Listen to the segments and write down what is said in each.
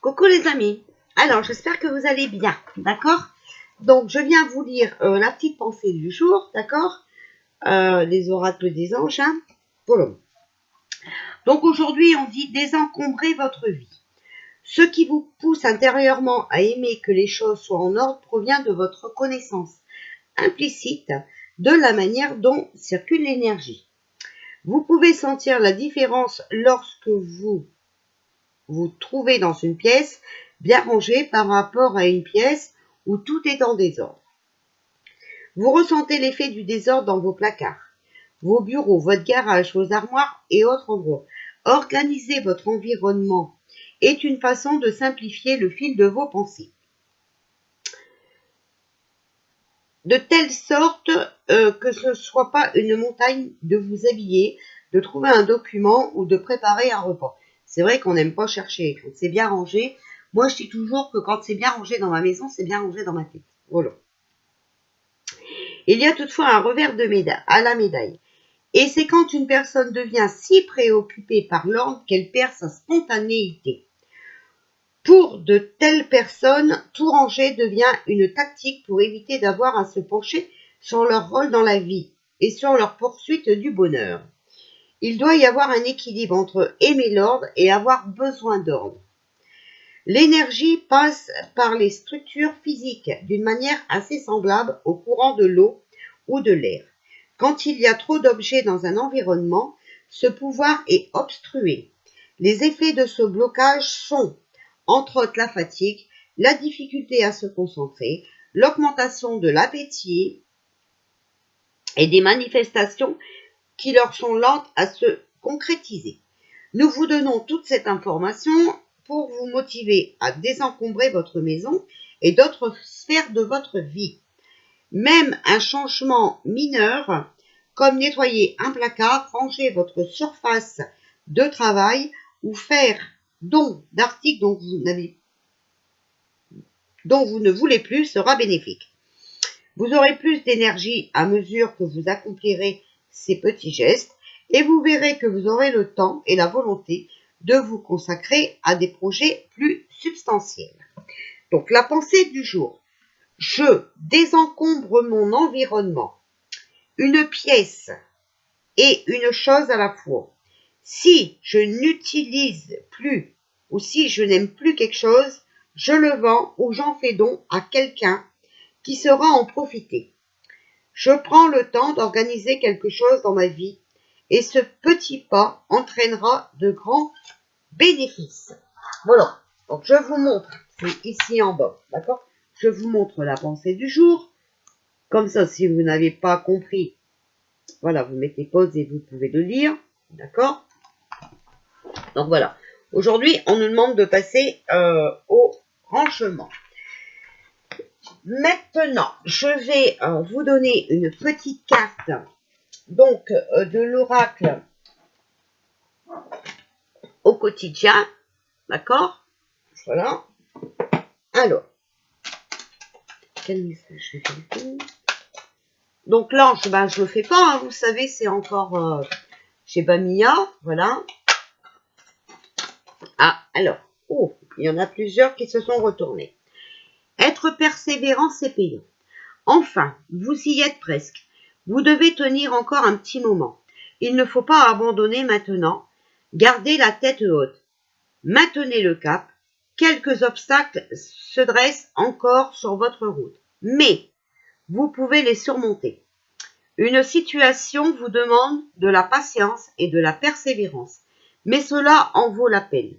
Coucou les amis, alors j'espère que vous allez bien, d'accord? Donc je viens vous lire la petite pensée du jour, d'accord? Les oracles des anges, hein? Voilà. Donc aujourd'hui on dit désencombrer votre vie. Ce qui vous pousse intérieurement à aimer que les choses soient en ordre provient de votre connaissance implicite de la manière dont circule l'énergie. Vous pouvez sentir la différence lorsque vous vous trouvez dans une pièce bien rangée par rapport à une pièce où tout est en désordre. Vous ressentez l'effet du désordre dans vos placards, vos bureaux, votre garage, vos armoires et autres endroits. Organiser votre environnement est une façon de simplifier le fil de vos pensées. De telle sorte que ce ne soit pas une montagne de vous habiller, de trouver un document ou de préparer un repas. C'est vrai qu'on n'aime pas chercher, quand c'est bien rangé. Moi, je dis toujours que quand c'est bien rangé dans ma maison, c'est bien rangé dans ma tête. Voilà. Il y a toutefois un revers à la médaille. Et c'est quand une personne devient si préoccupée par l'ordre qu'elle perd sa spontanéité. Pour de telles personnes, tout ranger devient une tactique pour éviter d'avoir à se pencher sur leur rôle dans la vie et sur leur poursuite du bonheur. Il doit y avoir un équilibre entre aimer l'ordre et avoir besoin d'ordre. L'énergie passe par les structures physiques d'une manière assez semblable au courant de l'eau ou de l'air. Quand il y a trop d'objets dans un environnement, ce pouvoir est obstrué. Les effets de ce blocage sont, entre autres, la fatigue, la difficulté à se concentrer, l'augmentation de l'appétit et des manifestations qui leur sont lentes à se concrétiser. Nous vous donnons toute cette information pour vous motiver à désencombrer votre maison et d'autres sphères de votre vie. Même un changement mineur, comme nettoyer un placard, ranger votre surface de travail ou faire don d'articles dont vous ne voulez plus, sera bénéfique. Vous aurez plus d'énergie à mesure que vous accomplirez ces petits gestes et vous verrez que vous aurez le temps et la volonté de vous consacrer à des projets plus substantiels. Donc la pensée du jour. Je désencombre mon environnement, une pièce et une chose à la fois. Si je n'utilise plus ou si je n'aime plus quelque chose, je le vends ou j'en fais don à quelqu'un qui saura en profiter. Je prends le temps d'organiser quelque chose dans ma vie et ce petit pas entraînera de grands bénéfices. Voilà, donc je vous montre, c'est ici en bas, d'accord? Je vous montre la pensée du jour. Comme ça, si vous n'avez pas compris, voilà, vous mettez pause et vous pouvez le lire, d'accord? Donc voilà, aujourd'hui, on nous demande de passer au rangement. Maintenant, je vais vous donner une petite carte donc de l'oracle au quotidien, d'accord? Voilà. Alors, quel message je fais? Donc l'ange, ben je le fais pas, hein, vous savez, c'est encore chez Bamia, voilà. Ah, alors, oh, il y en a plusieurs qui se sont retournés. Être persévérant, c'est payant. Enfin, vous y êtes presque. Vous devez tenir encore un petit moment. Il ne faut pas abandonner maintenant. Gardez la tête haute. Maintenez le cap. Quelques obstacles se dressent encore sur votre route. Mais vous pouvez les surmonter. Une situation vous demande de la patience et de la persévérance. Mais cela en vaut la peine.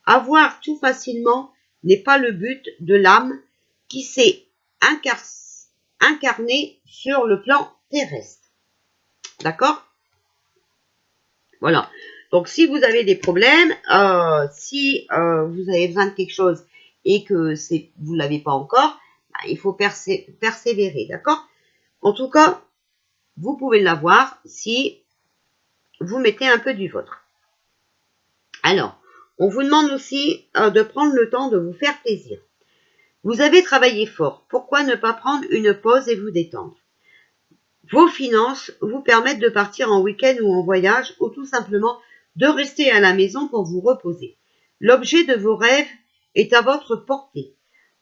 Avoir tout facilement n'est pas le but de l'âme qui s'est incarnée sur le plan terrestre. D'accord? Voilà. Donc, si vous avez des problèmes, si vous avez besoin de quelque chose et que vous ne l'avez pas encore, bah, il faut persévérer. D'accord? En tout cas, vous pouvez l'avoir si vous mettez un peu du vôtre. Alors, on vous demande aussi de prendre le temps de vous faire plaisir. Vous avez travaillé fort. Pourquoi ne pas prendre une pause et vous détendre? Vos finances vous permettent de partir en week-end ou en voyage ou tout simplement de rester à la maison pour vous reposer. L'objet de vos rêves est à votre portée.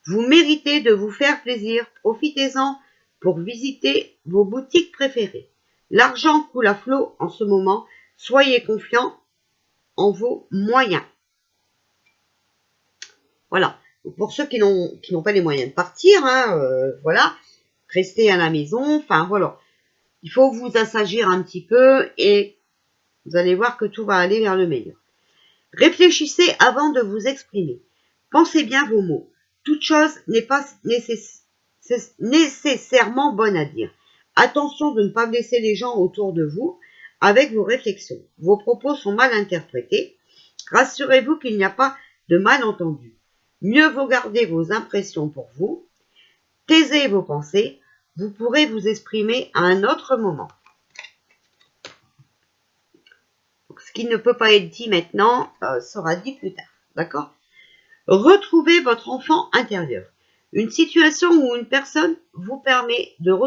Vous méritez de vous faire plaisir. Profitez-en pour visiter vos boutiques préférées. L'argent coule à flot en ce moment. Soyez confiants en vos moyens. Voilà. Pour ceux qui n'ont pas les moyens de partir, voilà, restez à la maison. Enfin, voilà. Il faut vous assagir un petit peu et vous allez voir que tout va aller vers le meilleur. Réfléchissez avant de vous exprimer. Pensez bien vos mots. Toute chose n'est pas nécessairement bonne à dire. Attention de ne pas blesser les gens autour de vous avec vos réflexions. Vos propos sont mal interprétés. Rassurez-vous qu'il n'y a pas de malentendu. Mieux vaut garder vos impressions pour vous. Taisez vos pensées. Vous pourrez vous exprimer à un autre moment. Donc, ce qui ne peut pas être dit maintenant sera dit plus tard. D'accord ? Retrouvez votre enfant intérieur. Une situation où une personne vous permet de vous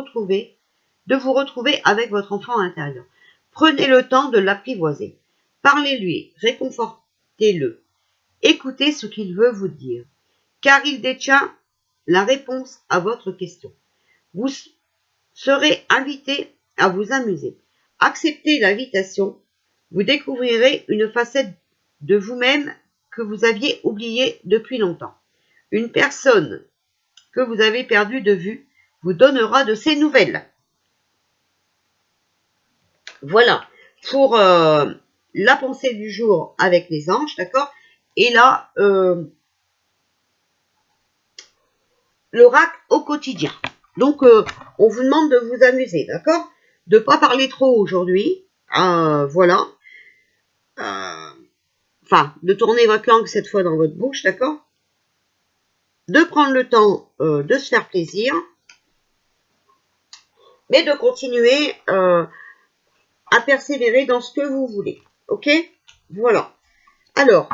retrouver avec votre enfant intérieur. Prenez le temps de l'apprivoiser. Parlez-lui, réconfortez-le. Écoutez ce qu'il veut vous dire, car il détient la réponse à votre question. Vous serez invité à vous amuser. Acceptez l'invitation. Vous découvrirez une facette de vous-même que vous aviez oubliée depuis longtemps. Une personne que vous avez perdue de vue vous donnera de ses nouvelles. Voilà pour la pensée du jour avec les anges, d'accord ? Et là, l'oracle au quotidien. Donc, on vous demande de vous amuser, d'accord ? De ne pas parler trop aujourd'hui, voilà. Enfin, de tourner votre langue cette fois dans votre bouche, d'accord ? De prendre le temps de se faire plaisir, mais de continuer à persévérer dans ce que vous voulez, ok ? Voilà. Alors,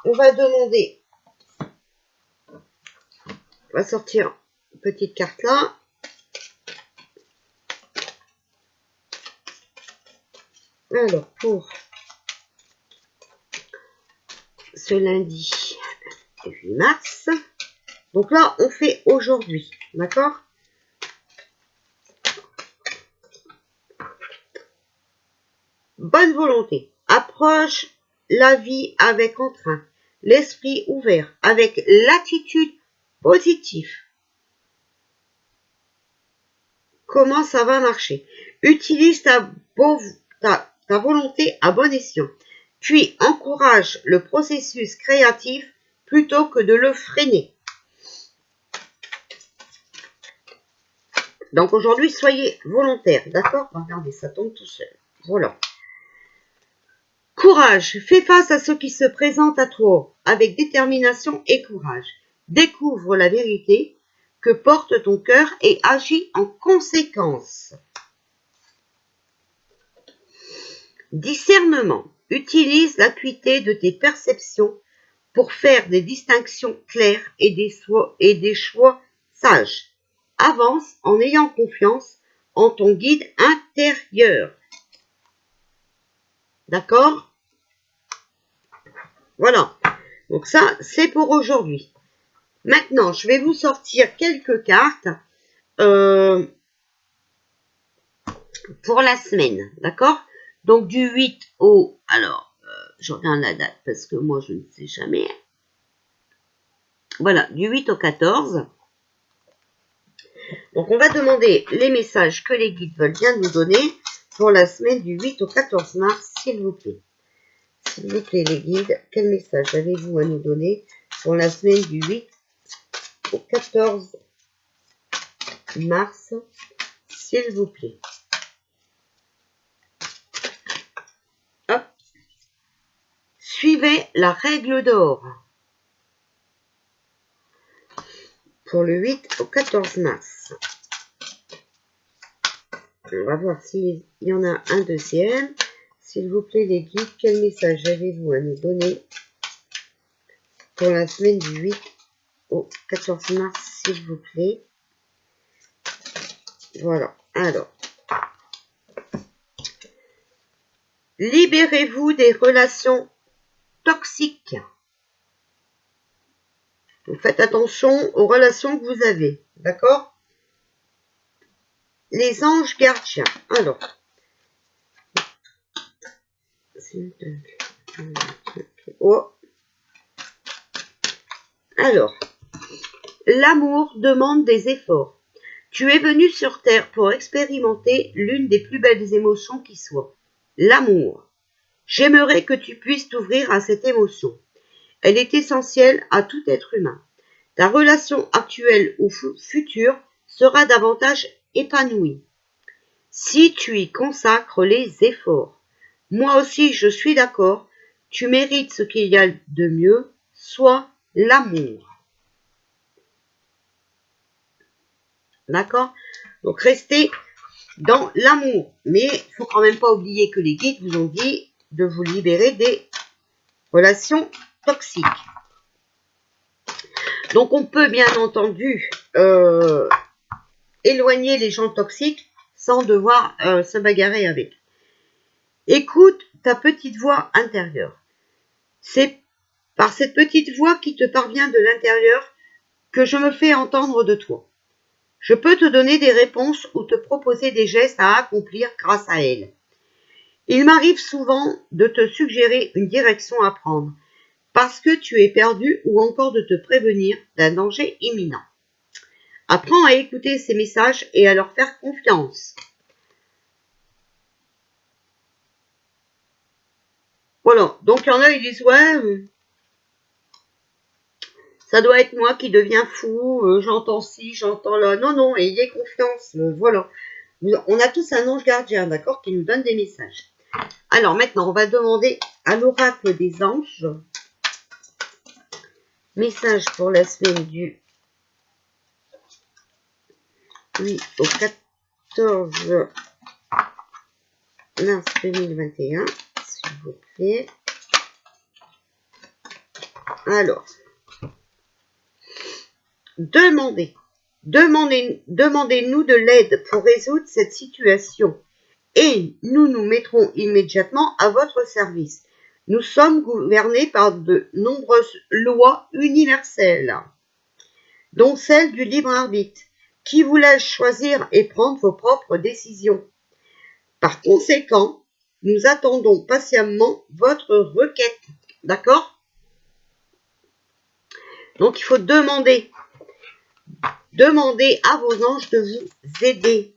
on va demander, on va sortir une petite carte là. Alors, pour ce lundi 8 mars, donc là, on fait aujourd'hui, d'accord ? Bonne volonté, approche la vie avec entrain, l'esprit ouvert, avec l'attitude positive. Comment ça va marcher ? Utilise ta volonté à bon escient, puis encourage le processus créatif plutôt que de le freiner. Donc aujourd'hui, soyez volontaire, d'accord ? Regardez, ça tombe tout seul. Voilà. Courage, fais face à ce qui se présente à toi avec détermination et courage. Découvre la vérité que porte ton cœur et agis en conséquence. Discernement, utilise l'acuité de tes perceptions pour faire des distinctions claires et des choix sages. Avance en ayant confiance en ton guide intérieur. D'accord ? Voilà. Donc ça, c'est pour aujourd'hui. Maintenant, je vais vous sortir quelques cartes pour la semaine. D'accord ? Donc du 8 au... Alors, je regarde la date parce que moi, je ne sais jamais. Voilà, du 8 au 14. Donc, on va demander les messages que les guides veulent bien nous donner pour la semaine du 8 au 14 mars, s'il vous plaît. S'il vous plaît, les guides, quel message avez-vous à nous donner pour la semaine du 8 au 14 mars, s'il vous plaît. Hop. Suivez la règle d'or. Pour le 8 au 14 mars. On va voir s'il y en a un deuxième. S'il vous plaît, les guides, quel message avez-vous à nous donner pour la semaine du 8 au 14 mars, s'il vous plaît. Voilà. Alors. Libérez-vous des relations toxiques. Donc faites attention aux relations que vous avez. D'accord? Les anges gardiens. Alors. Oh. Alors. L'amour demande des efforts. Tu es venu sur Terre pour expérimenter l'une des plus belles émotions qui soit. L'amour. J'aimerais que tu puisses t'ouvrir à cette émotion. Elle est essentielle à tout être humain. Ta relation actuelle ou future sera davantage épanouie si tu y consacres les efforts. Moi aussi, je suis d'accord. Tu mérites ce qu'il y a de mieux, soit l'amour. D'accord? Donc, restez dans l'amour. Mais il ne faut quand même pas oublier que les guides vous ont dit de vous libérer des relations toxiques. Donc, on peut bien entendu éloigner les gens toxiques sans devoir se bagarrer avec. Écoute ta petite voix intérieure. C'est par cette petite voix qui te parvient de l'intérieur que je me fais entendre de toi. Je peux te donner des réponses ou te proposer des gestes à accomplir grâce à elle. Il m'arrive souvent de te suggérer une direction à prendre parce que tu es perdu ou encore de te prévenir d'un danger imminent. Apprends à écouter ces messages et à leur faire confiance. Voilà, donc il y en a, ils disent, ouais, ça doit être moi qui deviens fou, j'entends ci, j'entends là. Non, non, ayez confiance, voilà. On a tous un ange gardien, d'accord, qui nous donne des messages. Alors maintenant, on va demander à l'oracle des anges. Message pour la semaine du 8 au 14 mars 2021, s'il vous plaît. Alors, demandez-nous de l'aide pour résoudre cette situation et nous nous mettrons immédiatement à votre service. Nous sommes gouvernés par de nombreuses lois universelles, dont celle du libre arbitre, qui vous laisse choisir et prendre vos propres décisions. Par conséquent, nous attendons patiemment votre requête. D'accord? Donc, il faut demander à vos anges de vous aider.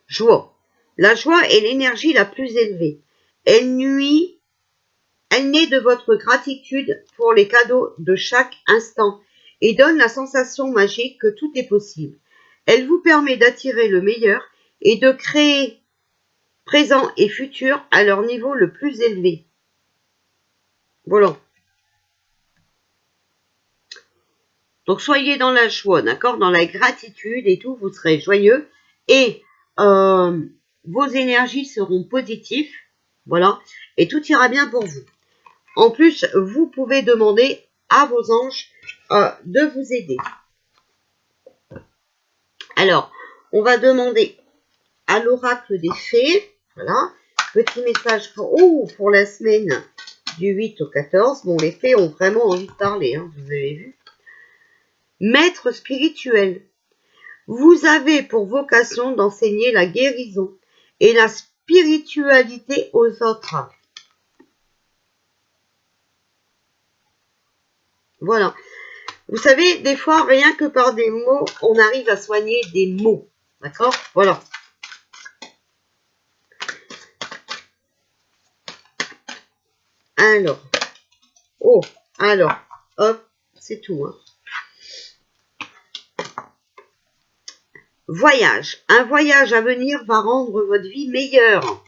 Joie. La joie est l'énergie la plus élevée. Elle naît de votre gratitude pour les cadeaux de chaque instant et donne la sensation magique que tout est possible. Elle vous permet d'attirer le meilleur et de créer présent et futur à leur niveau le plus élevé. Voilà. Donc soyez dans la joie, d'accord, dans la gratitude et tout, vous serez joyeux et vos énergies seront positives, voilà, et tout ira bien pour vous. En plus, vous pouvez demander à vos anges de vous aider. Alors, on va demander à l'oracle des fées, voilà, petit message pour la semaine du 8 au 14. Bon, les fées ont vraiment envie de parler, hein, vous avez vu. Maître spirituel, vous avez pour vocation d'enseigner la guérison et la spiritualité aux autres. Voilà. Vous savez, des fois, rien que par des mots, on arrive à soigner des maux. D'accord? Voilà. Alors. Oh, alors. Hop, c'est tout. Hein. Voyage. Un voyage à venir va rendre votre vie meilleure.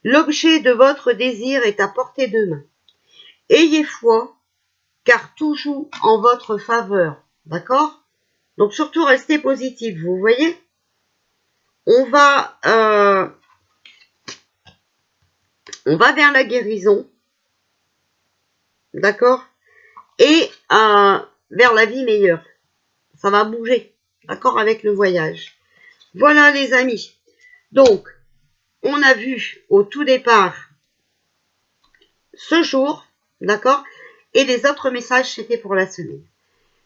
L'objet de votre désir est à portée de main. Ayez foi, car tout joue en votre faveur. D'accord? Donc surtout restez positif, vous voyez? On va vers la guérison. D'accord? Et vers la vie meilleure. Ça va bouger. D'accord? Avec le voyage. Voilà les amis. Donc, on a vu au tout départ ce jour, d'accord? Et les autres messages, c'était pour la semaine.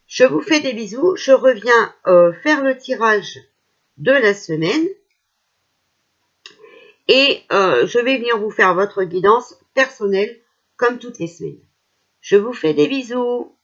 Je vous fais des bisous. Je reviens faire le tirage de la semaine. Et je vais venir vous faire votre guidance personnelle comme toutes les semaines. Je vous fais des bisous.